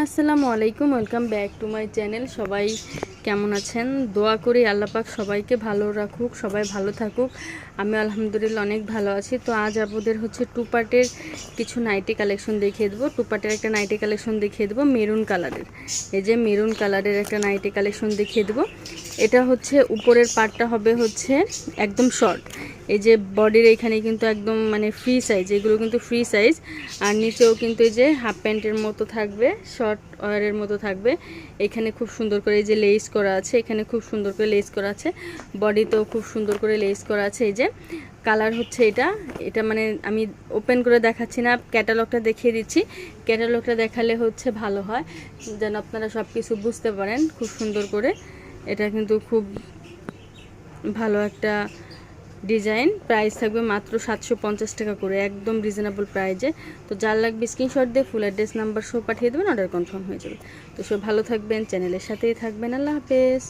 আসসালামু আলাইকুম, welcome back to my channel. সবাই কেমন আছেন? দোয়া করি আল্লাহ পাক সবাইকে ভালো রাখুক, সবাই ভালো থাকুক। আমি আলহামদুলিল্লাহ অনেক ভালো আছি। তো আজ আপনাদের হচ্ছে টু পার্টের কিছু নাইটি কালেকশন দেখিয়ে দেবো। টু পার্টের একটা নাইটি কালেকশন দেখিয়ে দেবো মেরুন কালারের। এই যে মেরুন কালারের একটা নাইটি কালেকশন দেখিয়ে দেবো। এটা হচ্ছে উপরের পার্টটা হবে হচ্ছে একদম শর্ট। এই যে বডির এখানে কিন্তু একদম মানে ফ্রি সাইজ, এগুলো কিন্তু ফ্রি সাইজ। আর নিচেও কিন্তু এই যে হাফ প্যান্টের মতো থাকবে, শর্ট ওয়ারের মতো থাকবে। এখানে খুব সুন্দর করে এই যে লেস করা আছে, এখানে খুব সুন্দর করে লেস করা আছে, বডিতেও খুব সুন্দর করে লেস করা আছে। এই যে কালার হচ্ছে এটা মানে আমি ওপেন করে দেখাচ্ছি না, ক্যাটালগটা দেখিয়ে দিচ্ছি। ক্যাটালগটা দেখালে হচ্ছে ভালো হয়, যেন আপনারা সব কিছু বুঝতে পারেন খুব সুন্দর করে। এটা কিন্তু খুব ভালো একটা ডিজাইন। প্রাইস থাকবে মাত্র 750 টাকা করে, একদম রিজনেবল প্রাইজে। তো যার লাগবে স্ক্রিনশট দিয়ে ফুল অ্যাড্রেস নাম্বার সহ পাঠিয়ে দেবেন, অর্ডার কনফার্ম হয়ে যাবে। তো সব ভালো থাকবেন, চ্যানেলের সাথেই থাকবেন। আল্লাহ হাফেজ।